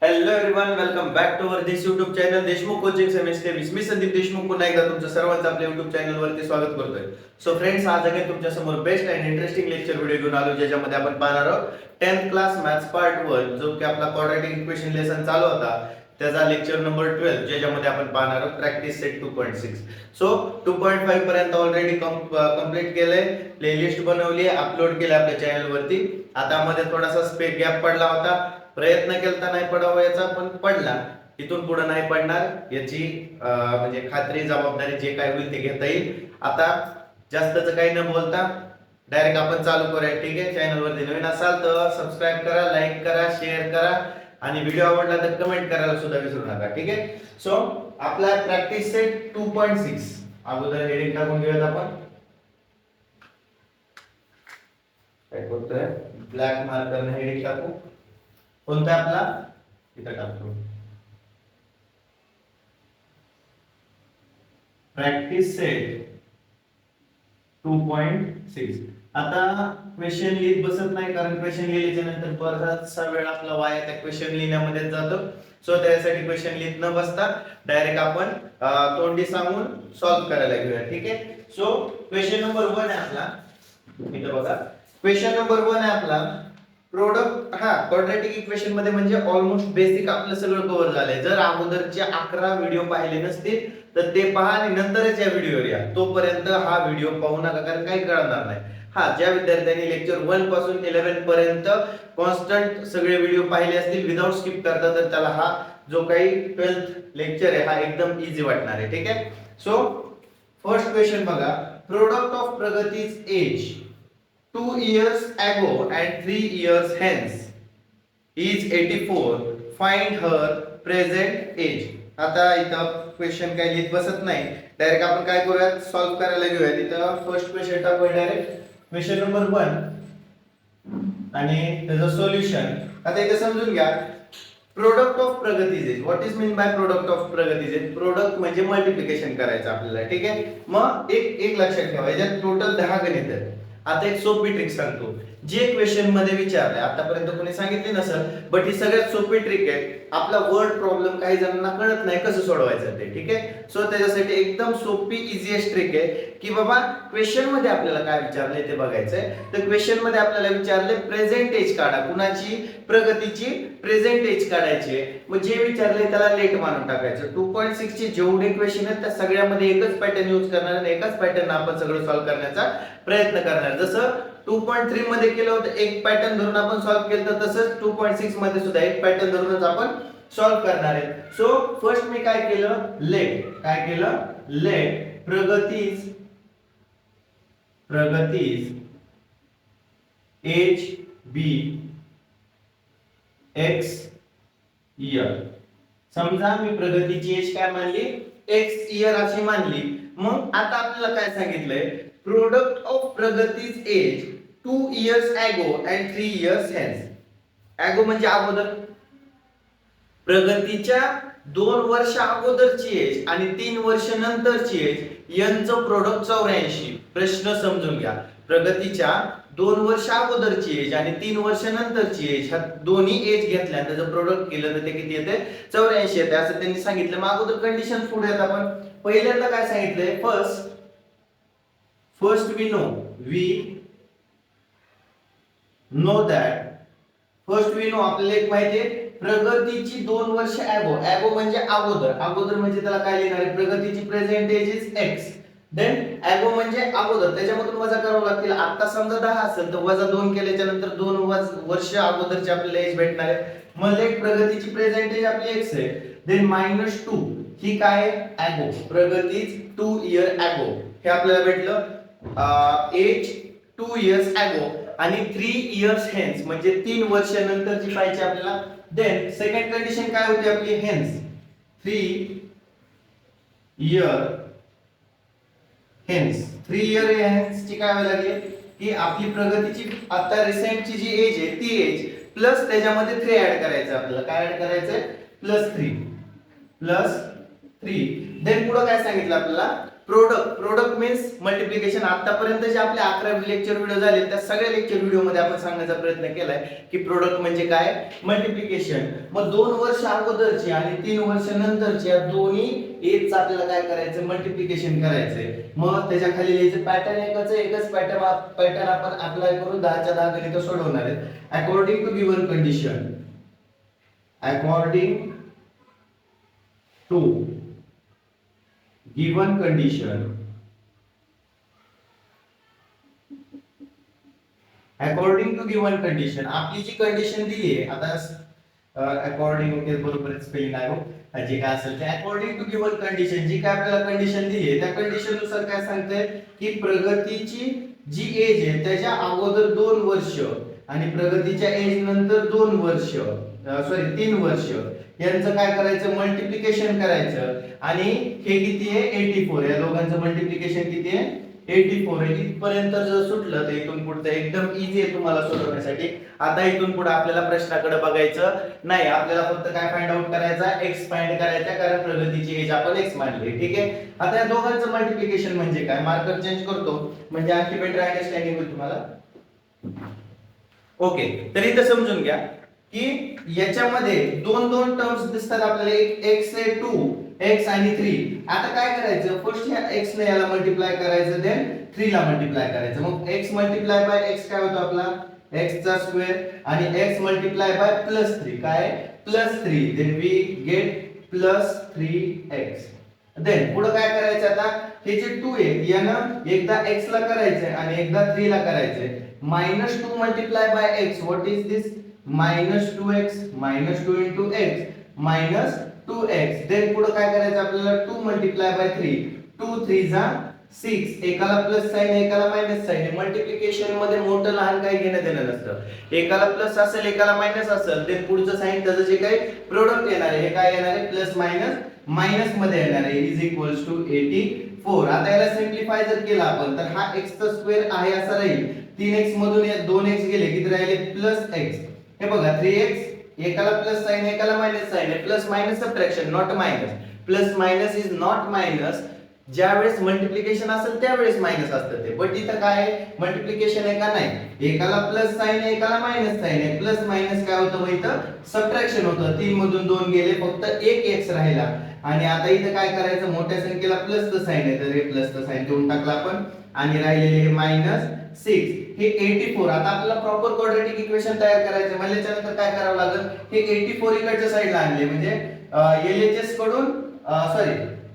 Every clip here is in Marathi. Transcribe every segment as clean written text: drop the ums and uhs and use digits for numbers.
Hello everyone, welcome back to our this YouTube channel Deshmukh coaching semester 20. मी संदीप देशमुख पुन्हा एकदा तुमचं सर्वांचं आपल्या युट्यूब चॅनल वरती स्वागत करतोय. सो फ्रेंड्स, आज अगेन तुमच्या समोर best and interesting lecture video घेऊन आलो, ज्याच्यामध्ये आपण पाहणार आहोत 10th क्लास मॅथ्स पार्ट 1, जो की आपला क्वाड्रॅटिक इक्वेशन लेसन चालू होता त्याचा लेक्चर नंबर 12, ज्याच्यामध्ये आपण पाहणार आहोत प्रॅक्टिस सेट 2.6. सो 2.5 पर्यंत ऑलरेडी कंप्लीट केलंय, प्लेलिस्ट बनवली आहे, अपलोड केली आपल्या चॅनल वरती. आता मध्ये थोडासा स्पेस गॅप पडला होता, प्रयत्न केलता नाही पडावा याचा, पण पडला. इथून पुढे नाही पडणार याची म्हणजे खात्री जबाबदारी जे काय होईल ते घेता येईल. आता जास्तच काही न बोलता डायरेक्ट आपण चालू करूया. ठीक आहे, चॅनल वरती नवीन असाल तर सबस्क्राईब करा, लाईक करा, शेअर करा आणि व्हिडिओ आवडला तर कमेंट करायला सुद्धा विसरू नका. ठीक आहे, सो आपला प्रॅक्टिस सेट 2.6 अगोदर हेडिंग टाकून घेऊयात आपण. काय करतोय, ब्लॅक मार्करने हेडिंग टाकू. कोणता आपला इथं टाकतो, प्रॅक्टिस सेट 2.6. आता क्वेश्चन लिहित बसत नाही, कारण क्वेश्चन लिहिल्याच्या नंतर बराचसा वेळ आपला वाया त्या क्वेश्चन लिहिण्यामध्ये जातो. सो त्यासाठी क्वेश्चन लिहित न बसता डायरेक्ट आपण तोंडी सांगून सॉल्व्ह करायला घेऊया. ठीक आहे, सो क्वेश्चन नंबर 1 आहे आपला. इथं बघा, क्वेश्चन नंबर 1 आहे आपला प्रोडक्ट. क्वाड्रॅटिक इक्वेशन मध्ये म्हणजे ऑलमोस्ट बेसिक आपलं सगळं कव्हर झालंय. जर अगोदरचे 11 व्हिडिओ पाहिले नसतील तर ते पहा आणि नंतरच या व्हिडिओवर या. तोपर्यंत हा व्हिडिओ पाहू नका, कारण काही कळणार नाही. ज्या विद्यार्थ्यांनी लेक्चर 1 पासून 11 पर्यंत कॉन्स्टंट सगळे व्हिडिओ पाहिले असतील विदाउट स्किप करता, तर त्याला हा जो काही 12th लेक्चर आहे हा एकदम इझी वाटणार आहे. ठीक आहे, सो फर्स्ट क्वेश्चन बघा. Product of Pragati's age 2 years ago and 3 years hence is 84. Find her present age. आता इथं क्वेश्चन काय लिहित बसत नाही, डायरेक्ट आपण काय करूया, सॉल्व्ह करायला घेऊया. इथं फर्स्ट क्वेश्चन टाकूया डायरेक्ट, क्वेश्चन नंबर 1 आणि त्याचं सोल्युशन. आता इथे समजून घ्या, product of Pragati's age. What is mean by product of Pragati's age? Product म्हणजे मल्टिप्लिकेशन करायचं आपल्याला. ठीक आहे, मग एक लक्षात ठेवा, याच्यात टोटल 10 गणित आहेत. आता एक सोपी ट्रिक सांगतो, जे क्वेश्चन मध्ये विचारलंय आतापर्यंत कोणी सांगितले नसेल, बट ही सगळ्यात सोपी ट्रिक आहे. आपला वर्ड प्रॉब्लेम काही जणांना कळत नाही कसं सोडवायचं ते. ठीक आहे, सो त्याच्यासाठी एकदम सोपी इझीएस्ट ट्रिक आहे की बाबा क्वेश्चन मध्ये आपल्याला काय विचारलंय ते बघायचंय. तर क्वेश्चन मध्ये आपल्याला विचारले प्रेझेंट एज काढा. कुणाची? प्रगतीची प्रेझेंट एज काढायची. मग जे विचारले त्याला लेट मानून टाकायचं. 2.6 चे जेवढे क्वेश्चन आहेत त्या सगळ्यामध्ये एकच पॅटर्न यूज करणार आणि एकाच पॅटर्न आपण सगळं सॉल्व्ह करण्याचा प्रयत्न करणार. जसं 2.3 मध्ये केलं होतं, एक पॅटर्न धरून आपण सॉल्व्ह केलं, तर तसंच 2.6 मध्ये सुद्धा एक पॅटर्न धरूनच आपण सॉल्व्ह करणार आहे. सो फर्स्ट मी काय केलं, लेट प्रगतीज एज बी एक्स इयर. समजा मी प्रगतीची एज काय मानली, एक्स इयर अशी मानली. मग आता आपल्याला काय सांगितलंय, product of Pragati's age 2 years ago and 3 years hence. Ago म्हणजे अगोदर, प्रगतीच्या 2 वर्ष अगोदरची एज आणि 3 वर्ष नंतरची एज यांचं प्रोडक्ट 84. प्रश्न समजून घ्या, प्रगतीच्या 2 वर्ष अगोदरची एज आणि 3 वर्ष नंतरची एज ह्या दोन्ही एज घेतल्या त्याचं प्रोडक्ट केलं तर ते किती येते, 84 येते असं त्यांनी सांगितलं. मग अगोदर कंडिशन पुढे आहेत. आपण पहिल्यांदा काय सांगितलंय, फर्स्ट we know that आपल्याला एक माहिती आहे, प्रगतीची 2 वर्ष ॲगो म्हणजे अगोदर म्हणजे त्याला काय लिहिणार आहे, प्रगतीची present age is X. Then ago म्हणजे अगोदर, त्याच्यामधून वजा करावं लागतील. आता समजा 10 असेल तर वजा 2 केल्याच्या नंतर 2 वर्ष अगोदरची आपल्याला एज भेटणार आहे. मग लेट प्रगतीची प्रेझेंट एज आपली एक्स आहे. देन -2 ही काय आहे, ॲगो, प्रगतीच 2 year ॲगो हे आपल्याला भेटलं. एज 2 years ॲगो आणि 3 years hence म्हणजे 3 वर्ष नंतरची पाहिजे आपल्याला. देन सेकंड कंडिशन काय होती आपली, हेन्स 3 year hence ची काय व्हायला लागली की आपली प्रगतीची आता रिसेंटची जी एज आहे ती एज प्लस त्याच्यामध्ये 3 ऍड करायचं आपल्याला. काय ऍड करायचंय, +3. देन पुढे काय सांगितलं आपल्याला, प्रोडक्ट मीन्स मल्टिप्लिकेशन. आतापर्यंत जे आपले 11 लेक्चर व्हिडिओ झाले त्या सगळ्या लेक्चर व्हिडिओ मध्ये आपण सांगण्याचा प्रयत्न केलाय की प्रोडक्ट म्हणजे काय, मल्टिप्लिकेशन. मग 2 वर्ष अगोदरची आणि 3 वर्ष नंतरची या दोन्ही एजच आपल्याला काय करायचं, मल्टिप्लिकेशन करायचंय. मग त्याच्या खाली लिहायचं पॅटर्न एकच पॅटर्न आपण अप्लाय करून 10च्या 10 गणित सोडवणार आहेत. According to given condition, according to given condition, according to given condition, आपली जी कंडिशन दिली आहे आता अकॉर्डिंग ओके बरोबर स्पेलिंग आहे हो जे काय असेल ते अकॉर्डिंग टू गिवन कंडिशन, जी काय आपल्याला कंडिशन दिली आहे त्या कंडिशन नुसार काय सांगते की प्रगतीची जी एज आहे त्याच्या अगोदर 2 वर्ष आणि प्रगतीच्या एज नंतर 2 वर्ष 3 वर्ष यांचं काय करायचं, मल्टिप्लिकेशन करायचं. आणि हे किती आहे, 84. या दोघांचं मल्टिप्लिकेशन किती आहे, 84 आहे. इथपर्यंत जर सुटलं तर इथून पुढचं एकदम इझी आहे तुम्हाला सोडवण्यासाठी. आता इथून पुढे आपल्याला प्रश्नाकडे बघायचं नाही, आपल्याला फक्त काय फाइंड आउट करायचा, एक्स फाइंड करायचा, कारण प्रगतीची एज आपण एक्स मानली. ठीक आहे. आता या दोघांचं मल्टिप्लिकेशन म्हणजे काय, मार्कर चेंज करतो म्हणजे आणखी बेटर अंडरस्टँडिंग होईल तुम्हाला. ओके, तर इथं समजून घ्या की याच्यामध्ये दोन टर्म्स दिसतात आपल्याला, एक x आहे 2 x आणि 3. आता काय करायचं, फर्स्ट ह्या x ने याला मल्टिप्लाय करायचं, देन 3 ला मल्टिप्लाय करायचं. मग x मल्टिप्लाय बाय x काय होतो आपला x चा स्क्वेअर आणि x मल्टिप्लाय बाय +3 काय +3, then we get +3x. Then पुढे काय करायचं, आता हे जे 2 आहे यानं एकदा x ला करायचंय आणि एकदा 3 ला करायचंय. -2 multiply by x, what is this, -2x, -2 into x -2x. Then पुढे काय करायचं आपल्याला, 2 मल्टिप्लाय बाय 3, 2 3 जा 6. एकाला प्लस साइन एकाला मायनस साइन. मल्टिप्लिकेशन मध्ये मोठं लहान काही घेणं देणं नसतं. एकाला प्लस असेल एकाला मायनस असेल, देन पुढचं साइन त्याचं जे काही प्रोडक्ट येणार आहे हे काय येणार आहे, प्लस मायनस मायनस मध्ये येणार आहे, इज इक्वल्स टू 84. आता याला सिंपलीफाय जर केला आपण तर हा x चा स्क्वेअर आहे असा राहील. 3x मधून 2x गेले किती राहिले, +x. हे बघा 3x एकाला प्लस साइन एकाला मायनस साइन आहे, plus minus subtraction not minus. Plus minus is not minus. ज्या वेळेस मल्टिप्लिकेशन असेल त्यावेळेस मायनस असतं ते, बट इथं काय आहे, मल्टिप्लिकेशन आहे का नाही, एकाला प्लस साइन आहे एकाला मायनस साइन आहे. प्लस मायनस काय होतं, इथं सबट्रॅक्शन होतं. 3 मधून 2 गेले, फक्त एक x राहिला. आणि आता इथं काय करायचं, मोठ्या संख्येला प्लस चं साइन आहे तर हे प्लस चं साइन देऊन टाकला आपण आणि राहिलेले हे -6. हे 84. आता आपल्याला प्रॉपर क्वाड्रॅटिक इक्वेशन तयार करायचं म्हणजे त्यानंतर काय करावं लागेल, हे 84 इकडच्या साइडला आणले म्हणजे LHS कडून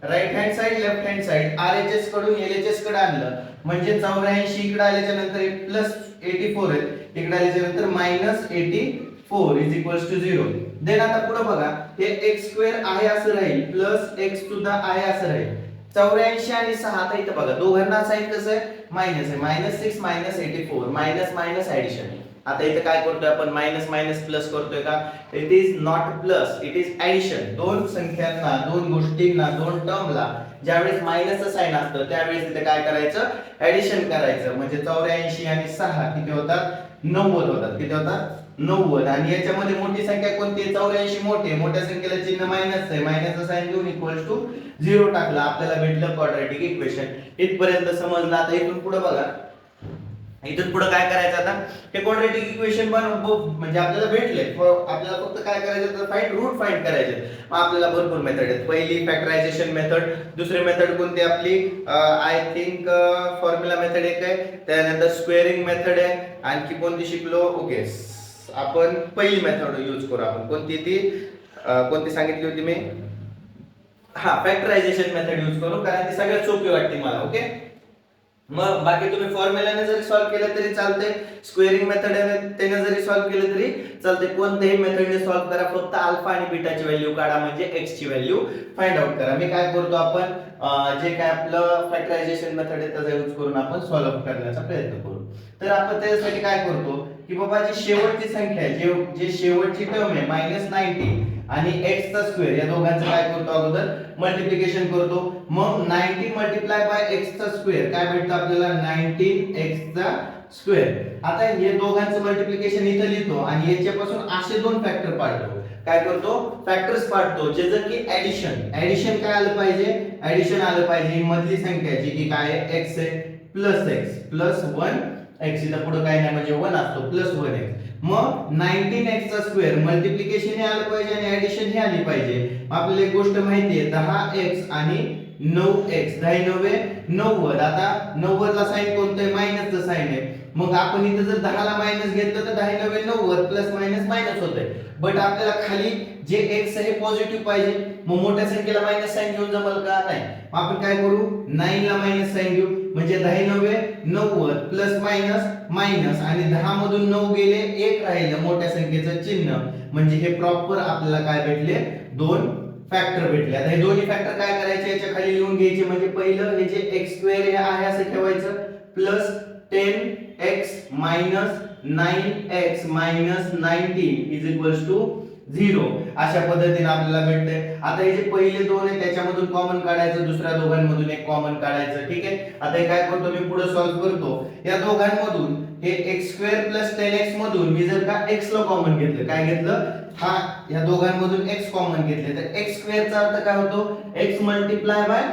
right hand side left hand side RHS कडून LHS कडे आणलं म्हणजे 84 इकडे आल्याच्या नंतर +84 आहे, इकडे आल्याच्या नंतर -84 इज इक्वल्स टू 0. देन आता पुढे बघा हे x स्क्वेअर आहे असं राहील प्लस x सुद्धा आहे असं राहील. 84 आणि 6. आता इथं बघा दोघांना साइन कसं आहे, मायनस आहे, -6 -84 मायनस मायनस ऍडिशन. आता इथं काय करतोय आपण, मायनस मायनस प्लस करतोय का, it is not plus, it is addition. दोन संख्यांना, दोन गोष्टींना, दोन टर्मला ज्यावेळेस मायनसचं साइन असतं त्यावेळेस इथे काय करायचं, ऍडिशन करायचं. म्हणजे 84 आणि 6 किती होतात, 90 होतात. किती होतात, 90. आणि याच्यामध्ये मोठी संख्या कोणती आहे, 84 मोठी. मोठ्या संख्येला चिन्ह मायनस आहे, मायनसचं साइन देऊन इक्वल्स टू 0 टाकला, आपल्याला भेटलं क्वाड्रॅटिक इक्वेशन. इथपर्यंत समजलं. आता इथून पुढे बघा, इथून पुढे काय करायचं, आता हे क्वाड्रॅटिक इक्वेशन म्हणजे आपल्याला भेटले, आपल्याला फक्त काय करायचं तर फाइंड रूट फाइंड करायचे. मग आपल्याला भरपूर मेथड आहेत. पहिली फॅक्टरायझेशन मेथड, दुसरी मेथड कोणती आपली, आय थिंक फॉर्म्युला मेथड एक आहे, त्यानंतर स्क्वेअरिंग मेथड आहे, आणखी कोणती शिकलो, ओके आपण पहिली मेथड यूज करू. आपण कोणती ती कोणती सांगितली होती मी, फॅक्टरायझेशन मेथड यूज करू कारण ती सगळ्यात सोपी वाटते मला. ओके, मग बाकी तुम्ही फॉर्म्युलाने जरी सॉल्व्ह केलं तरी चालते, स्क्वेअरिंग मेथडने त्याने जरी सॉल्व्ह केलं तरी चालते. कोणत्याही मेथडने सॉल्व्ह करा, फक्त अल्फा आणि बीटाची व्हॅल्यू काढा म्हणजे x ची व्हॅल्यू फाइंड आउट करा. मी काय करतो, आपण जे काय आपलं फॅक्टरायझेशन मेथड आहे त्याचा यूज करून आपण सॉल्व्ह करण्याचा प्रयत्न करू. तर आपण त्यासाठी काय करतो, की बाबा जी शेवटची संख्या आहे, जे शेवटची टर्म आहे -90 आणि x चा स्क्वेअर, या दोघांचं काय करतो अगोदर मल्टिप्लिकेशन करतो. मग 90 मल्टिप्लाय बाय x चा स्क्वेअर काय भेटतं आपल्याला 19x चा स्क्वेअर. आता हे दोघांचं मल्टिप्लिकेशन इथं लिहितो आणि याच्यापासून असे दोन फॅक्टर पाडतो. काय करतो फॅक्टर्स पाडतो, जे जर की ऍडिशन काय आलं पाहिजे, ऍडिशन आलं पाहिजे. ही मधली संख्या जी की काय आहे x आहे प्लस x प्लस 1x, इथं पुढे काय नाही म्हणजे 1 असतो प्लस 1x. मग 19x चा स्क्वेअर मल्टिप्लिकेशन हे आलं पाहिजे आणि ऍडिशन हे आली पाहिजे. आपल्याला एक गोष्ट माहिती आहे 10x आणि 9x, 10 9 90. आता 90 ला साइन कोणतं आहे, मायनसचं साइन आहे. मग आपण इथे जर 10 ला मायनस घेतलं तर 10 9 90 प्लस मायनस मायनस होतंय. बट आपल्याला खाली जे x आहे पॉझिटिव्ह पाहिजे. मग मोठ्या संख्येला मायनस साइन घेऊन जमल का, नाही. मग आपण काय करू 9 ला मायनस साइन घेऊ, म्हणजे 10 9 90 प्लस मायनस मायनस आणि 10 मधून 9 गेले 1 राहिलं मोठ्या संख्येचं चिन्ह. म्हणजे हे प्रॉपर आपल्याला काय भेटले, दोन फॅक्टर भेटले. आता हे दोन्ही फॅक्टर काय करायचे, याच्या खाली लिहून घ्यायचे. म्हणजे पहिलं हे जे x स्क्वेअर हे आहे असं ठेवायचं plus 10x minus 9x minus 19 is equals to 0. अशा पद्धतीने आपल्याला भेटते. आता हे जे पहिले दोन आहे त्याच्यामधून कॉमन काढायचं, दुसऱ्या दोघांमधून एक कॉमन काढायचं. ठीक आहे. आता हे काय करतो मी पुढे सॉल्व्ह करतो. या दोघांमधून हे x स्क्वेअर प्लस 10x मधून मी जर का x ला कॉमन घेतलं, काय घेतलं, हा या दोघांमधून x कॉमन घेतले तर x स्क्वेअर चा अर्थ काय होतो, x मल्टिप्लाय बाय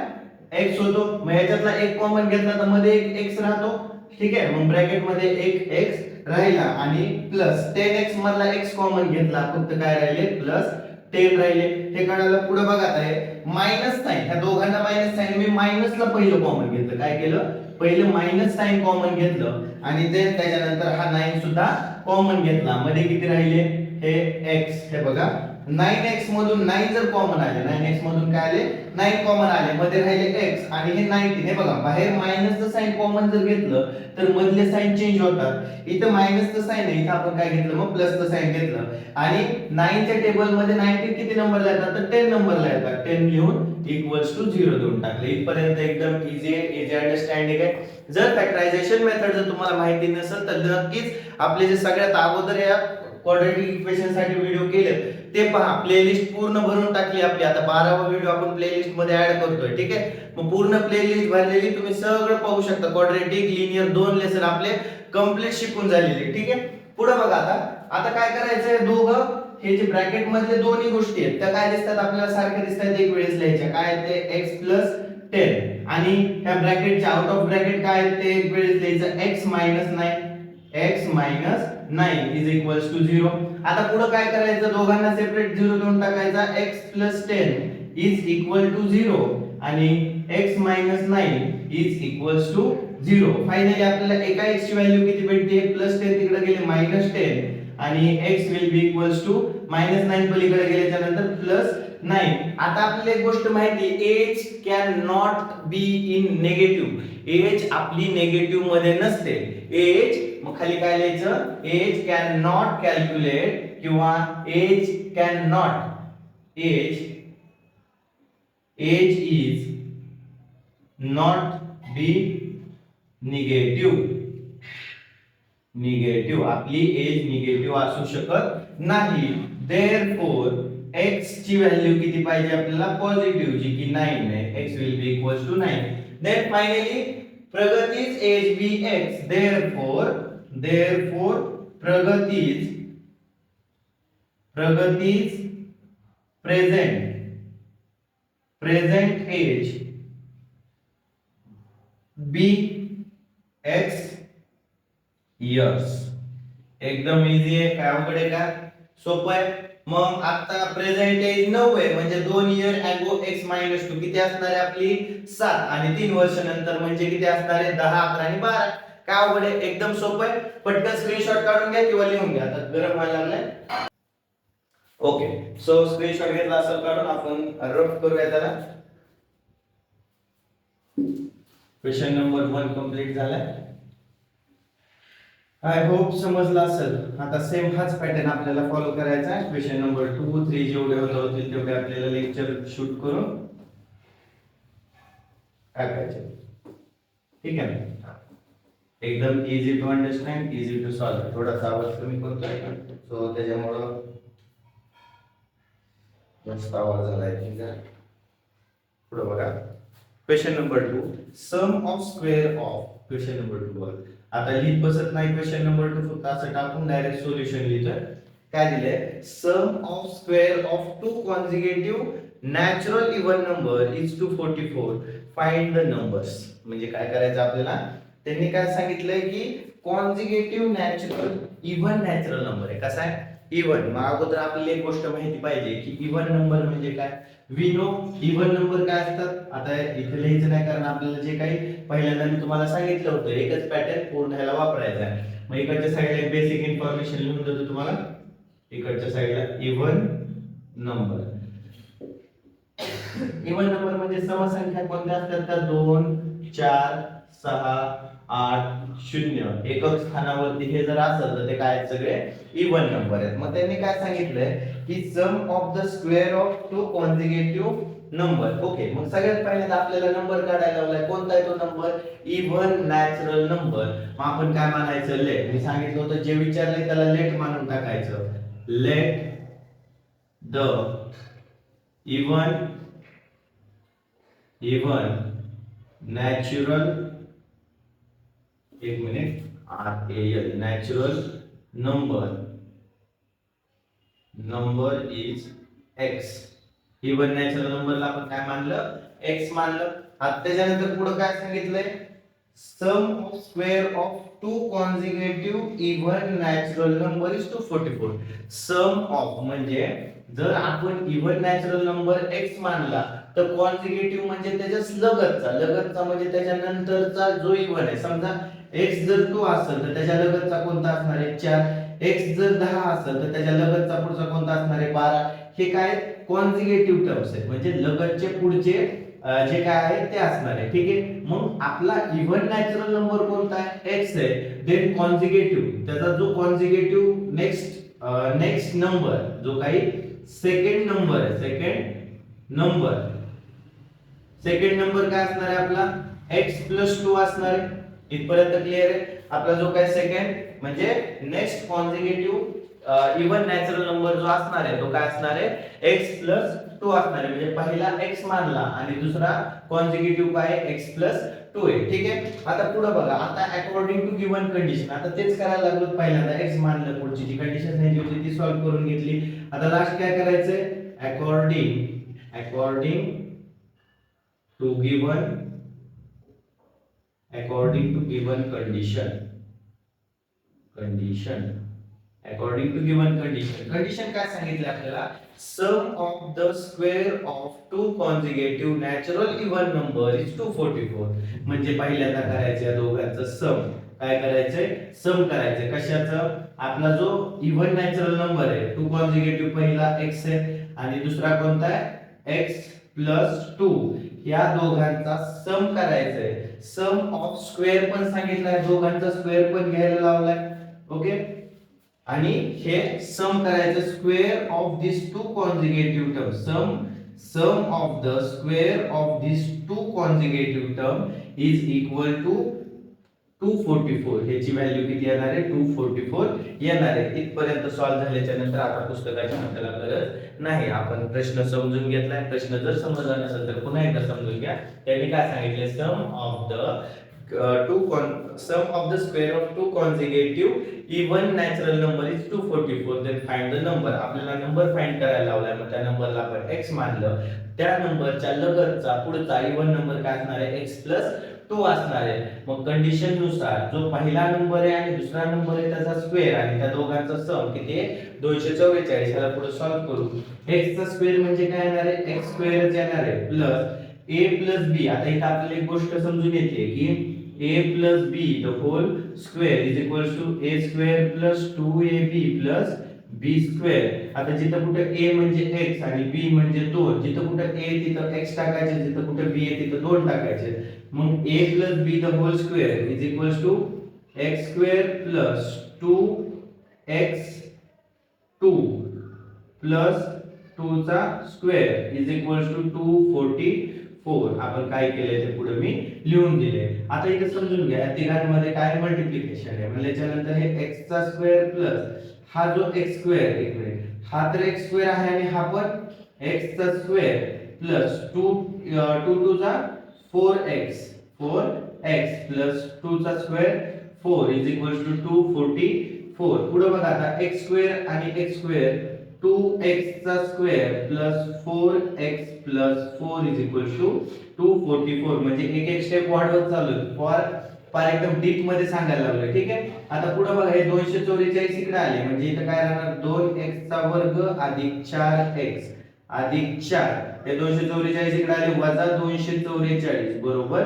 x होतो. मग याच्यातला एक कॉमन घेतला तर मध्ये एक x राहतो. ठीक आहे. मग ब्रॅकेट मध्ये एक x राहिला आणि प्लस 10x मधला x कॉमन घेतला, फक्त काय राहिले प्लस 10 राहिले. हे कळालं. पुढे बघा आता हे मायनस साइन, ह्या दोघांना मायनस साइन, मी मायनसला पहिलं कॉमन घेतलं. काय केलं, पहिलं मायनस साइन कॉमन घेतलं आणि देन त्याच्यानंतर हा 9 सुद्धा कॉमन घेतला. मध्ये किती राहिले, हे x. हे बघा 9x मधून 9 जर कॉमन आले, 9x मधून काय आले 9 कॉमन आले, मध्ये राहिले x आणि हे 19. हे बघा बाहेर मायनसचं साइन कॉमन जर घेतलं तर मधले साइन चेंज होतात. इथं मायनसचं साइन आहे, इथं आपण काय घेतलं मग प्लसचं साइन घेतलं. आणि 9 च्या टेबल मध्ये 19 किती नंबरला येतात तर 10 नंबरला येतात. 10 लिहून इक्वल्स टू 0 देऊन टाकले. इथपर्यंत एकदम इझी अंडरस्टँडिंग आहे. जर फॅक्टरायझेशन मेथड जर तुम्हाला माहिती नसेल तर नक्कीच आपले जे सगळ्यात अगोदर या क्वाड्रॅटिक इक्वेशन साठी व्हिडिओ केले ते पहा. प्लेलिस्ट पूर्ण भरून टाकली आपली. आता 12वा व्हिडिओ आपण प्लेलिस्ट मध्ये ऍड करतोय. ठीक आहे. मग पूर्ण प्लेलिस्ट भरलेली तुम्ही सगळं पाहू शकता. क्वाड्रॅटिक लिनियर 2 लेसन आपले कंप्लीट शिकून झालेले. ठीक आहे. पुढे बघा आता काय करायचंय, दोघं हे जे ब्रॅकेट मधले दोन्ही गोष्टी आहेत त्या काय दिसतात आपल्याला सारख्या दिसतात, एक वेळेस लिहायच्या. काय ते x 10 आणि ह्या ब्रॅकेटच्या आउट ऑफ ब्रॅकेट काय ते एक वेळेस लिहायचं x 9 is equals to 0. आता पुढे काय करायचं, दोघांना सेपरेट 0 देऊन टाकायचा. x 10 is equal to 0 आणि x 9 is equals to 0. Finally आपल्याला एका x ची व्हॅल्यू किती भेटते, +10 तिकडे गेले -10 आणि x will be equals to -9 पलीकडे गेल्याच्या नंतर +9. आता आपल्याला एक गोष्ट माहिती आहे, h can not be in negative. h आपली नेगेटिव्ह मध्ये नसते. h मग खाली काय लिहायचं, h कॅन नॉट कॅल्क्युलेट किंवा h can not h is not be negative. आपली एज निगेटिव्ह असू शकत नाही. देअरफॉर x ची व्हॅल्यू किती पाहिजे आपल्याला, पॉझिटिव्ह, जी की 9 आहे. x will be equals to 9. Then finally Pragati's age be x. Therefore Pragati's present age be x years. एकदम इझी आहे. काय अवघड आहे का, सोपं आहे. मग आता प्रेझेंट एज 9 आहे म्हणजे 2 इयर अगो x -2 किती असणार आहे आपली 7 आणि 3 वर्ष नंतर म्हणजे किती असणार आहे 10 11 आणि 12. काय अवघड आहे, एकदम सोपं आहे. पटकन स्क्रीनशॉट काढून घ्या किंवा लिहून घ्या. आता गरम व्हायला लागलाय. ओके, सो स्क्रीनशॉट घेतला असं काढून आपण रफ करूया त्याला. क्वेश्चन नंबर 1 कंप्लीट झालाय. आय होप समजलं असेल. आता सेम हाच पॅटर्न आपल्याला फॉलो करायचा आहे. क्वेश्चन नंबर 2 3 जेवढे होतील तेवढे आपल्याला लेक्चर शूट करून टाकायचे. ठीक आहे. एकदम easy to understand, easy to solve. थोडासा आवाज कमी करतोय सो त्याच्यामुळं जास्त आवाज आलाय. ठीक आहे, पुढे बघा. Question number 2, sum of square of. Question number 2 बघा. आता लिहित बसत नाही क्वेश्चन नंबर 2, फक्त असं टाकून डायरेक्ट सोल्युशन लिहितोय. काय दिलंय? Sum of square of two consecutive natural even number is 244. Find the numbers. म्हणजे काय करायचं आपल्याला? त्यांनी काय सांगितलंय की consecutive natural even natural number आहे. कसा आहे? इव्हन. मग अगोदर आपल्याला एक गोष्ट माहिती पाहिजे की इव्हन नंबर म्हणजे काय. वी नो इव्हन नंबर काय असतात. आता इथे लिहायचं नाही कारण आपल्याला जे काही पहिल्यांदा मी तुम्हाला सांगितलं होतं एकच पॅटर्न पूर्ण ह्याला वापरायचा आहे. मग इकडच्या साईडला एक बेसिक इन्फॉर्मेशन लिहून देतो तुम्हाला. इकडच्या साईडला इव्हन नंबर. इव्हन नंबर म्हणजे समसंख्या कोणत्या असतात तर 2, 4, 6, 8, 0 एकक स्थानावरती हे जर असेल तर ते काय आहेत? सगळे इव्हन नंबर आहेत. मग त्यांनी काय सांगितलंय की sum of the square of two consecutive number. Okay, मग सगळ्यात पहिल्यांदा आपल्याला नंबर काढायला लावलाय. कोणता आहे तो नंबर? Even natural number. मग आपण काय मानायचं? लेट. मी सांगितलं होतं जे विचारले त्याला लेट मानून टाकायचं. लेट द इव्हन नॅचरल, एक minute, RAL natural number is x. Even natural नंबरला आपण काय मानलं? x मानलं. आता त्याच्यानंतर पुढे काय सांगितलंय? Sum of square of two consecutive even natural number is 244. Sum of म्हणजे जर आपण इव्हन नॅचरल नंबर x मानला तर कॉन्जिगेटिव्ह म्हणजे त्याच्याच लगतचा म्हणजे त्याच्यानंतरचा जो इव्हन आहे. समजा x जर 2 असेल तर त्याच्या लगतचा कोणता असणार आहे? 4. x जर 10 असेल तर त्याच्या लगतचा पुढचा कोणता असणार आहे? 12. हे काय कॉन्जिगेटिव्ह टर्म्स आहेत म्हणजे लगतचे पुढचे जे काय आहे ते असणार आहे. ठीक आहे, मग आपला इव्हन नॅचरल नंबर कोणता आहे? x आहे. देन कॉन्जिगेटिव्ह, त्याचा जो कॉन्जिगेटिव्ह नेक्स्ट नंबर जो काही सेकंड नंबर आहे, सेकंड नंबर काय असणार आहे आपला? x 2 असणार आहे. इथपर्यंत क्लिअर आहे? आपला जो काय सेकंड म्हणजे नेक्स्ट कॉन्जिगेटिव्ह इव्हन नॅचरल नंबर जो असणार आहे तो काय असणार आहे? x 2 असणार आहे. म्हणजे पहिला x मानला आणि दुसरा कॉन्जिगेटिव्ह काय आहे? x 2 आहे. ठीक आहे, आता पुढे बघा. आता अकॉर्डिंग टू गिवन कंडिशन, आता तेच करायला लागलो. पहिल्यांदा x मानलं, पुढची जी कंडिशन नाही होती ती सॉल्व्ह करून घेतली. आता लास्ट काय करायचंय? अकॉर्डिंग टू गिवन कंडिशन काय सांगितलं आपल्याला? Sum of the square of two consecutive natural even number is 244. म्हणजे पहिल्यांदा करायचं या दोघांचं सम. काय करायचंय? सम करायचंय. कशाचं? आपला जो इव्हन नॅचरल नंबर आहे टू कॉन्जिगेटिव्ह पहिला x आहे आणि दुसरा कोणता आहे? x 2. या दोघांचा सम करायचंय. सम ऑफ स्क्वेअर पण सांगितलाय, दोघांचा स्क्वेअर पण घ्यायला लावलाय. ओके, आणि हे सम करायचं square of this two consecutive term. Sum of the square of this two consecutive term is equal to 244. ह्याची व्हॅल्यू किती येणार आहे? 244 येणार आहे. इथपर्यंत सॉल्व्ह झाल्याच्या नंतर आता पुस्तकाची आपल्याला गरज नाही. आपण प्रश्न समजून घेतलाय. प्रश्न जर समजला नसेल तर पुन्हा एकदा समजून घ्या. त्यांनी काय सांगितले? Sum of the square of two consecutive even natural number is 244. Then find the number. आपल्याला नंबर फाइंड करायला लावलाय. मग त्या नंबरला आपण x मानलं. त्या नंबरच्या लगतचा पुढचा इव्हन नंबर काय असणार आहे? x 2 असणार आहे. मग कंडिशन नुसार जो पहिला नंबर आहे आणि दुसरा नंबर आहे त्याचा स्क्वेअर आणि त्या दोघांचा सम किती आहे? 244. ह्याला पुढे सॉल्व्ह करू. x चा स्क्वेअर म्हणजे काय येणार आहे? x स्क्वेअरच येणार आहे प्लस a प्लस b. आता इथे आपल्याला एक गोष्ट समजून येते की a plus b the whole square is equals to a square plus 2ab plus b square. आता जिथं कुठे a म्हणजे x आणि b म्हणजे 2, जिथं कुठे a तिथं x टाकायचे, जिथं कुठे b आहे तिथं 2 टाकायचे. मग a plus b the whole square is equals to x square plus 2x2 plus 2 चा स्क्वेअर इज इक्वल्स टू 244. 4 आपण काय केले ते पुढे मी लिहून दिले. आता इथे समजून घ्या, या तिघांमध्ये काय मल्टिप्लिकेशन आहे म्हणजे त्याच्यानंतर हे x चा स्क्वेअर प्लस हा जो x स्क्वेअर इकडे हा तर x स्क्वेअर आहे आणि हा पण x चा स्क्वेअर प्लस 2 2 चा 4x 4x प्लस 2 चा स्क्वेअर 4 इज इक्वल टू 244. पुढे बघा आता x स्क्वेअर आणि x स्क्वेअर 2x चा square plus 4x plus 4 is equal to 244 म्हणजे एक एक स्टेप वाढवत चालू फार एकदम डीप मध्ये सांगायला लागलोय. ठीक आहे. आता पुढे बघा हे 244 इकडे आले म्हणजे इथं काय राहणार 2x चा वर्ग अधिक 4x अधिक 4 हे 244 इकडे आले वजा 244 बरोबर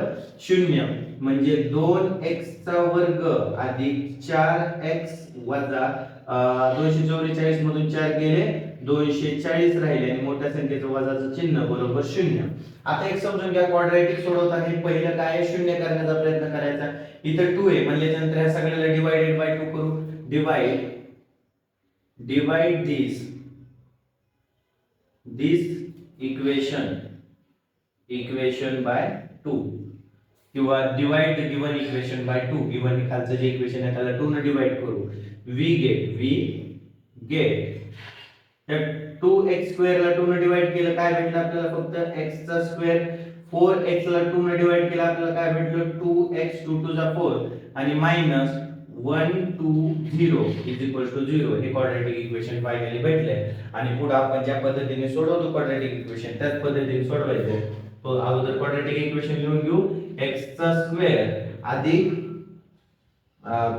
0 म्हणजे 2x चा वर्ग अधिक 4x वजा 244 मधून 4 गेले 240 राहिले आणि मोठ्या संख्येचं वजाचं चिन्ह बरोबर 0. आता एक समजून घ्या, क्वाड्रॅटिक सोडवताना पहिलं काय आहे शून्य करण्याचा प्रयत्न करायचा. इथं 2 आहे म्हणजे नंतर या सगळ्याला डिवाइडेड बाय 2 करू. डिवाइड this equation by 2 किंवा divide the given equation by 2. Given हे खालचं जे इक्वेशन आहे त्याला 2 ने डिवाइड करू. we get तर 2x स्क्वेअर ला 2 ने डिवाइड केलं काय भेटलं आपल्याला फक्त x चा स्क्वेअर. 4x ला 2 ने डिवाइड केलं आपल्याला काय भेटलं 2x 2 टू चा 4 आणि मायनस 1 2 0 इज इक्वल टू 0 हे क्वाड्रॅटिक इक्वेशन फायनली भेटले. आणि पुढे आपण ज्या पद्धतीने सोडवतो क्वाड्रॅटिक इक्वेशन त्याच पद्धतीने सोडवायचे. तो अगोदर क्वाड्रॅटिक इक्वेशन लिहून घेऊ. x चा स्क्वेअर अधिक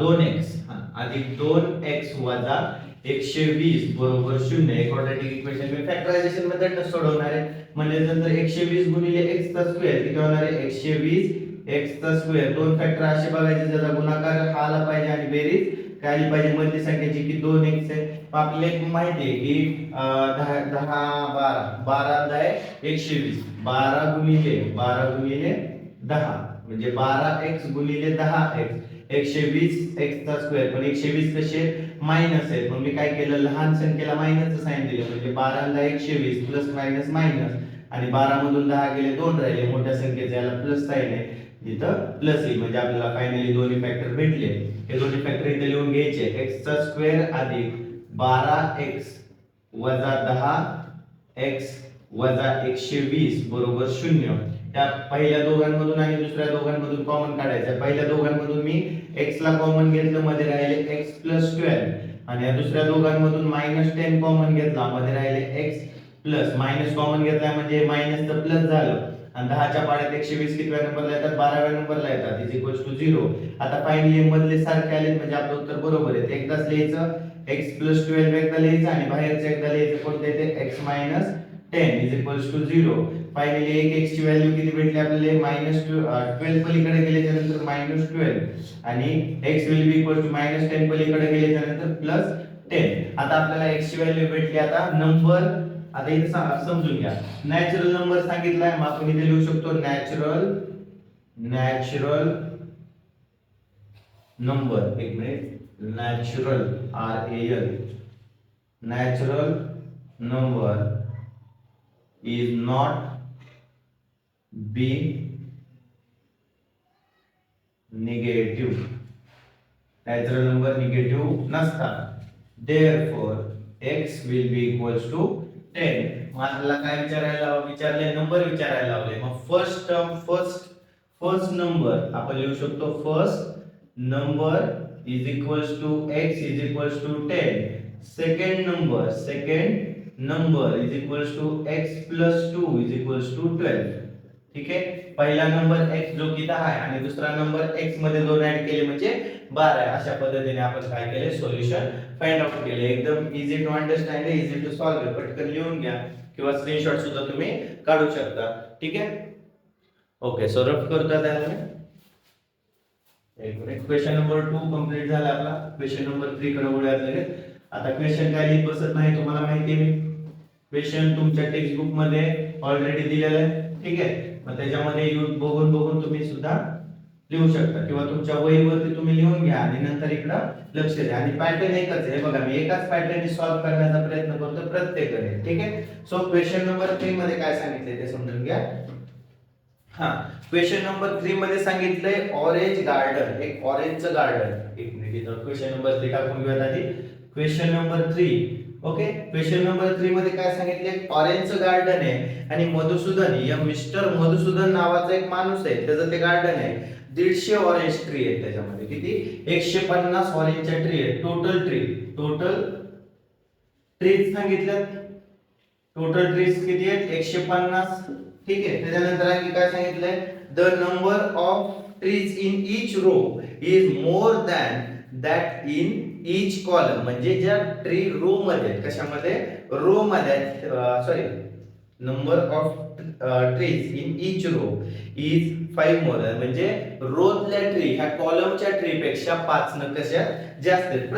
2x अधिक 2x वजा 120 बरोबर 0 हे क्वाड्रॅटिक इक्वेशन मी फॅक्टरायझेशन मेथडने सोडवणार आहे. म्हणजे नंतर 120 गुणिले x चा स्क्वेअर किती होणार आहे 120 x चा स्क्वेअर. दोन फॅक्टर असे बघायचे ज्याचा गुणाकार हा आला पाहिजे आणि बेरीज काय आली पाहिजे मधली संख्येची की 2x आहे. आपल्याला एक माहिती आहे की 10 12 आहे 120 12 गुणिले 10 म्हणजे 12x गुणिले 10x 120 x चा स्क्वेअर. पण 120 कसे मायनस आहे पण मी काय केलं लहान संख्येला मायनसचं साइन दिलं म्हणजे 12 ला 120 प्लस मायनस मायनस आणि 12 मधून 10 गेले 2 राहिले मोठ्या संख्येचा याला प्लस साइन आहे इथं प्लस येईल म्हणजे आपल्याला फायनली दोन्ही फॅक्टर भेटले. हे दोन्ही फॅक्टर इथे लिहून घ्यायचे. x चा स्क्वेअर अधिक 12x वजा 10x वजा 120 बरोबर 0. त्या पहिल्या दोघांमधून आणि दुसऱ्या दोघांमधून कॉमन काढायचं. पहिल्या दोघांमधून मी x ला कॉमन घेतलं मध्ये राहिले x प्लस 12 आणि या दुसऱ्या दोघांमधून -10 कॉमन घेतला मध्ये राहिले x प्लस मायनस कॉमन घेतला म्हणजे मायनसचं प्लस झालं आणि 10 च्या पाड्यात 120 कितव्या नंबरला येतात 12व्या नंबरला येतात इज इक्वल टू 0. आता फायनली मधले सारखे आले म्हणजे आपलं उत्तर बरोबर आहे. एकदाच लिहायचं x प्लस 12 एकदा लिहायचं आणि बाहेरचं एकदा लिहायचं कोणतं येते x minus 10 is equal to 0. Finally एक x ची व्हॅल्यू किती भेटली आपल्याला -12 पलीकडे गेल्याच्या नंतर -12 आणि x will be equal to -10 पलीकडे गेल्याच्या नंतर +10. आता आपल्याला x ची व्हॅल्यू भेटली. आता नंबर आता इथे समजून घ्या नॅचरल नंबर सांगितलाय मग आपण इथे लिहू शकतो नॅचरल नंबर. एक minute natural natural number is not be negative. Natural number negative नसतात. Therefore x will be equals to 10. मला काय विचारले नंबर विचारायला लावले. मग फर्स्ट टर्म फर्स्ट नंबर आपण लिहू शकतो first number is equals to x is equals to 10. Second number is equals to x plus 2 is equals to 12. ठीक आहे. पहिला नंबर x जो की 10 आहे आणि दुसरा नंबर x मध्ये 2 ऍड केले म्हणजे 12 आहे. अशा पद्धतीने आपण काय केले सोल्युशन फाइंड आउट केले. एकदम इझी टू अंडरस्टँड आहे, इझी टू सॉल्व्ह. पटकन लिहून घ्या किंवा स्क्रीनशॉट सुद्धा तुम्ही काढू शकता. ठीक आहे. ओके सो रफ करतो त्याला एक मिनिट. क्वेश्चन नंबर 2 कंप्लीट झाला आपला. क्वेश्चन नंबर 3 कडे वळूयात लगेच. आता क्वेश्चन काय लिहित बसत नाही तुम्हाला माहिती आहे. क्वेश्चन तुमच्या टेक्स्ट बुक मध्ये ऑलरेडी दिलेलं आहे. ठीक आहे. मग त्याच्यामध्ये बघून तुम्ही सुद्धा लिहू शकता किंवा तुमच्या वहीवरती तुम्ही लिहून घ्या आणि नंतर इकडं लक्ष द्या. आणि पॅटर्न एकच आहे बघा. मी एकाच पॅटर्नने सॉल्व्ह करण्याचा प्रयत्न करतो प्रत्येकाने. ठीक आहे. सो क्वेश्चन नंबर 3 मध्ये काय सांगितले ते समजून घ्या. हा, क्वेश्चन नंबर 3 मध्ये सांगितलंय ऑरेंज गार्डन, एक ऑरेंजचं गार्डन. एक मिनिट, इथं क्वेश्चन नंबर 3 टाकून घेऊयात आधी. Question number 3, okay. Question number 3 मध्ये काय सांगितलंय, ऑरेंजचं गार्डन आहे आणि मधुसूदन या मिस्टर मधुसूदन नावाचा एक माणूस आहे, त्याचं ते गार्डन आहे. 150 ऑरेंज ट्री आहेत त्याच्यामध्ये. किती? 150 ऑरेंजच्या ट्री आहेत. टोटल ट्रीज सांगितल्यात. टोटल ट्रीज किती आहेत? 150. ठीक आहे. त्याच्यानंतर आणखी काय सांगितलंय, the number of trees in each row is more than that in each column. म्हणजे ज्या ट्री रो मध्ये आहेत, कशामध्ये? रो मध्ये, sorry, number of trees in each row is 5 more than, म्हणजे रोतल्या ट्री ह्या कॉलमच्या ट्री पेक्षा 5 न कशा जास्त आहेत,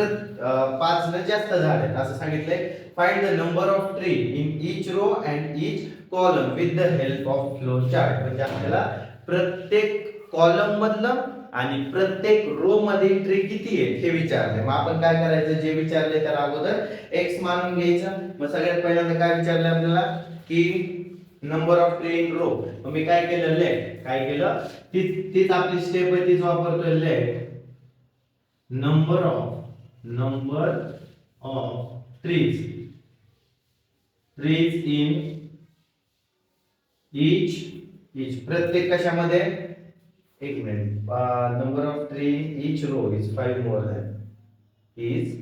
5 न जास्त झाड आहेत असं सांगितलंय. Find the number of tree in each row and each column with the help of flow chart. म्हणजे आपल्याला प्रत्येक कॉलम मधलं आणि प्रत्येक रो मध्ये ट्री किती आहे हे विचारले. मग आपण काय करायचं, जे विचारले त्याला अगोदर x मानून घ्यायचं. मग सगळ्यात पहिल्यांदा काय विचारले आपल्याला की number of tree in row. मग मी काय केलं, लेट. काय केलं, तीच आपली स्टेप आहे, तीच वापरतोय. Let number of trees in each प्रत्येक कशामध्ये, एक minute, number of tree each row is 5 more than, is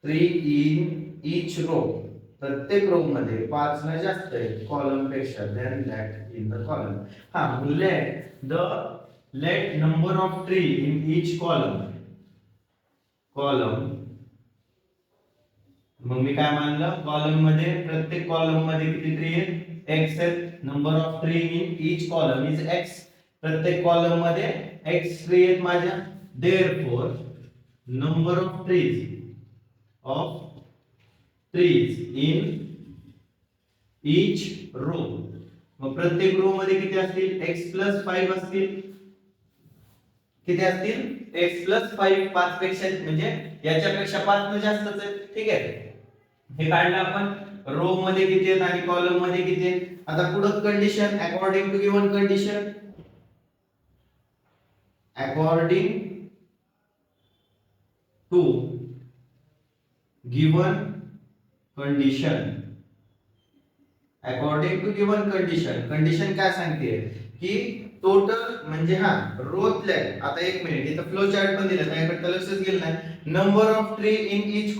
tree in each row, प्रत्येक रो मध्ये 5 न जास्त आहे कॉलम पेक्षा, then that in the column. हा, let number of tree in each column. मग मी काय मानलं, कॉलम मध्ये, प्रत्येक कॉलम मध्ये किती ट्री आहेत? x आहेत. Number of tree in each column is x. प्रत्येक कॉलम मध्ये x ट्री आहेत माझ्या. Therefore number of trees in each row. मग प्रत्येक रो मध्ये किती असतील? x प्लस 5 असतील. किती असतील? x plus 5. 5 पेक्षा, म्हणजे याच्यापेक्षा 5 न जास्तच आहेत. ठीक आहे, हे काढलं आपण. रो मध्ये किती आहेत आणि कॉलम मध्ये किती आहेत. आता पुढे condition, according to given condition. According to given condition काय सांगते की टोटल, म्हणजे हा रोतल्या, आता एक मिनिट, इथं फ्लो चार्ट पण दिला, त्याकडे लक्षच गेलं नाही. Number of tree in each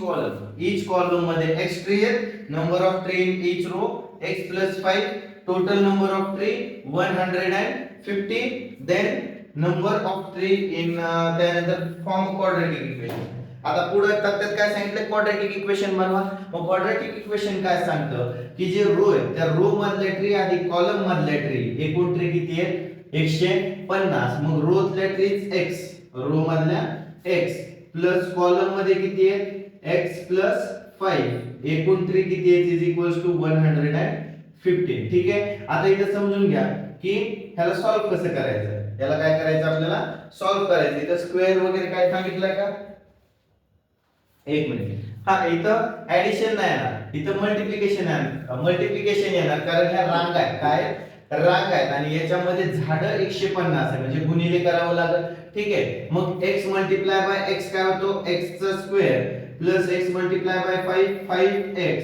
column मध्ये x ट्री आहेत. Number of tree in each row x plus 5. Total number of tree 150. Then number of tree in, त्यानंतर फॉर्म क्वाड्रॅटिक इक्वेशन. आता पुढे तक्त्यात काय सांगितलं, क्वाड्रॅटिक इक्वेशन बनवा. मग क्वाड्रॅटिक इक्वेशन काय सांगतं की जे रो आहे त्या रो मधल्या ट्री अधिक कॉलम मधल्या ट्री, एकूण ट्री किती आहेत? 150. मग रोतल्या ट्रीज x, रो मधल्या x प्लस कॉलम मध्ये किती आहेत? x plus 5. एकूण ट्री किती आहेत? Is equals to 115. ठीक आहे. आता इथे समजून घ्या की ह्याला सॉल्व्ह कसं करायचं. याला काय करायचं, आपल्याला सॉल्व्ह करायचं. इथं स्क्वेअर वगैरे काय सांगितलंय का? एक मिनिट. हा, इथं ऍडिशन नाही येणार, इथं मल्टिप्लिकेशन येणार, कारण ह्या रांग आहेत. काय रांग आहेत आणि याच्यामध्ये झाड 150 आहे, म्हणजे गुणिले करावं लागेल. ठीक आहे. मग x मल्टिप्लाय बाय x काय होतो? x चा square plus x multiply by 5x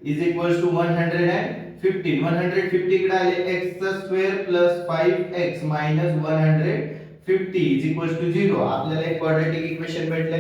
is equals to 115. 150 इकडे आले, x चा square plus 5x minus 150 is equals to 0. आपल्याला एक क्वाड्रॅटिक इक्वेशन भेटले.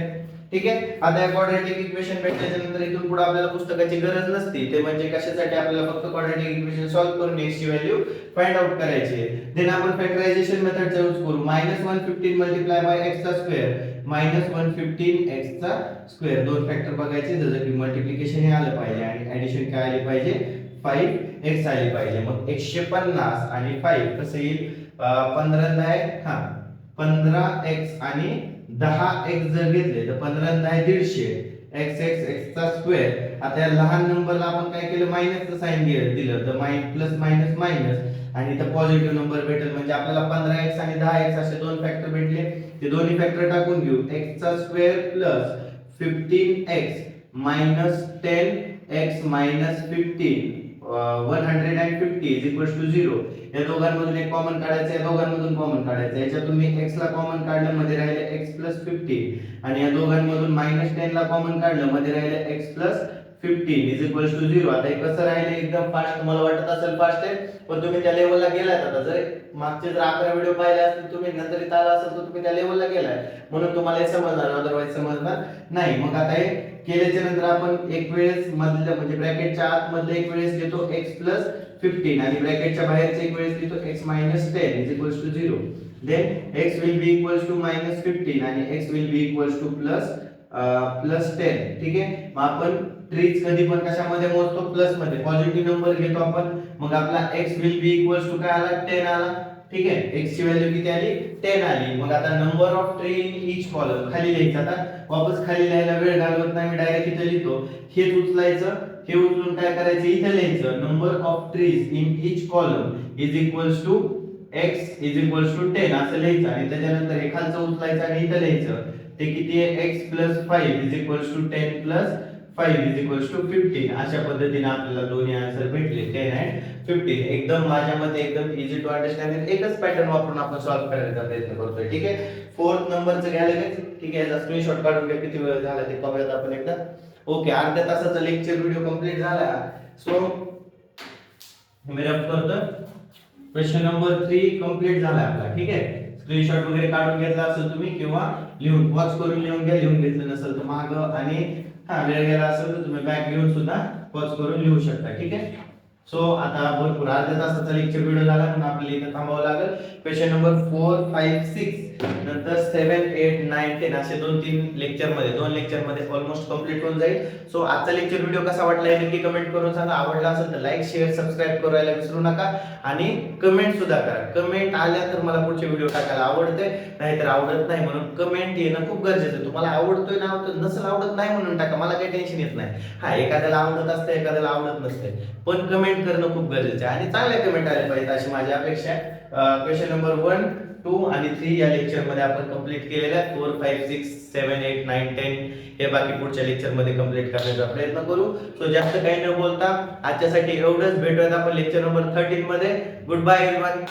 ठीक आहे. आता क्वाड्रॅटिक इक्वेशन भेटल्याच्या नंतर इथून पुढे आपल्याला पुस्तकाची गरज नसते. ते म्हणजे कशासाठी, आपल्याला फक्त क्वाड्रॅटिक इक्वेशन सॉल्व्ह करून x ची व्हॅल्यू फाइंड आउट करायची आहे. देन आपण फॅक्टरायझेशन मेथडचा यूज करू. -115 मल्टिप्लाय बाय x चा स्क्वेअर -115 x चा स्क्वेअर. दोन फॅक्टर बघायचे, जसं की मल्टिप्लिकेशन हे आलं पाहिजे आणि ऍडिशन काय आली पाहिजे? 5x आली पाहिजे. मग 150 आणि 5 कसं येईल? 15 आहे, हा 15x आणि 10x जर घेतले तर 15 आहे 150. x चा स्क्वेअर. आता या लहान नंबरला आपण काय केलं? मायनसचं साइन दिलं, तर प्लस मायनस मायनस आणि इथं पॉझिटिव्ह नंबर भेटेल. म्हणजे आपल्याला 15x आणि 10x असे दोन फॅक्टर भेटले. ते दोन्ही फॅक्टर टाकून घेऊ. x चा square plus 15x minus 10x minus 15 150 is equals to 0. या दोघांमधून एक कॉमन काढायचं, या दोघांमधून कॉमन काढायचं. याच्यातून मी x ला कॉमन काढलं, मध्ये राहिले x प्लस 15 आणि या दोघांमधून -10 ला कॉमन काढलं, मध्ये राहिले x plus 15 is equals to 0. आता हे कसं राहिले एकदम फास्ट, तुम्हाला वाटत असेल फास्ट आहे, पण तुम्ही त्या लेवलला गेलात. आता जर मागचे जर 11 व्हिडिओ पाहिले असतील तुम्ही, नंतर इथं आला असेल तर तुम्ही त्या लेवलला गेलाय, म्हणून तुम्हाला हे समजणार, अदरवाइज समजणार नाही. मग आता हे केल्याच्या नंतर आपण एक वेळेस मधलं म्हणजे ब्रॅकेटच्या आत मधलं एक वेळेस लिहितो x प्लस 15 आणि ब्रॅकेटच्या बाहेरचे एक वेळेस लिहितो x minus 10 is equals to 0. Then x will be equals to -15 आणि x will be equals to plus 10. ठीक आहे. मग आपण ट्रीज कधी पण कशामध्ये मोजतो? प्लस मध्ये. पॉझिटिव्ह नंबर घेतो आपण, मग आपला x will be equals to काय आला? 10 आला. ठीक आहे. x ची व्हॅल्यू किती आली? 10 आली. मग आता number of tree in each column खाली लिहायचं. आता वापस खाली लिहायला वेळ घालवत नाही, मी डायरेक्ट इथे लिहितो. हेच उचलायचं, हे उचलून काय करायचं? इथे लिहायचं number of trees in each column is equals to x is equals to 10 असं लिहायचं आणि त्याच्यानंतर हे खालचं उचलायचं आणि इथे लिहायचं. ते किती आहे? x plus 5 is equals to 10 plus 5 is equals to 15. अशा पद्धतीने आपल्याला दोन्ही आन्सर भेटले, 10 आणि 15. एकदम माझ्या मते एकदम इझी टू अंडरस्टँड. एकच पॅटर्न वापरून आपण सॉल्व्ह करायचा प्रयत्न करतोय. ठीक आहे. 4th नंबरचं घ्या लगेच. ठीक आहे. याचा स्क्रीनशॉट काढून घ्या, किती वेळ झाला ते पाहूयात आपण एकदा. ओके, अर्ध्या तासाचा लेक्चर व्हिडिओ कंप्लीट झाला. सो मी रफ करतो. क्वेश्चन नंबर 3 कंप्लीट झाला आपला. ठीक आहे. स्क्रीनशॉट वगैरे काढून घेतला असेल तुम्ही किंवा लिहून पॉज करून लिहून घ्या. लिहून घेतलं नसेल तर माग आणि वेळ गेला असेल तर तुम्ही बॅक घेऊन सुद्धा पॉज करून लिहू शकता. ठीक आहे. सो आता भरपूर अर्ध्या तासाचा लेक्चर व्हिडिओ झाला म्हणून आपल्याला इथे थांबावं लागेल. क्वेश्चन नंबर 4, 5, 6 नंतर 7, 8, 9, 10 असे 2 लेक्चर मध्ये ऑलमोस्ट कंप्लीट होऊन जाईल. सो आजचा लेक्चर व्हिडिओ कसा वाटला हे नक्की कमेंट करून सांगा. आवडला असेल तर लाईक, शेअर, सबस्क्राइब करायला विसरू नका आणि कमेंट सुद्धा करा. कमेंट आल्या तर मला पुढचे व्हिडिओ टाकायला आवडते, नाहीतर आवडत नाही. म्हणून कमेंट येणं खूप गरजेचं आहे. तुम्हाला आवडतोय ना आवडतं, नसेल आवडत नाही म्हणून टाका, मला काही टेन्शन येत नाही. हा, एखाद्याला आवडत असते, एखाद्याला आवडत नसते, पण कमेंट करणं खूप गरजेचं आहे आणि चांगल्या कमेंट आल्या पाहिजेत अशी माझी अपेक्षा आहे. क्वेश्चन नंबर 1, 2 आणि 3 या लेक्चर मध्ये आपण कंप्लीट केलेल्या आहेत. 4, 5, 6, 7, 8, 9, 10 हे बाकी पुढच्या लेक्चर मध्ये कंप्लीट करण्याचा प्रयत्न करू. सो जास्त काही न बोलता आजच्यासाठी एवढंच. भेटूयात आपण लेक्चर नंबर 13 मध्ये. Good bye everyone.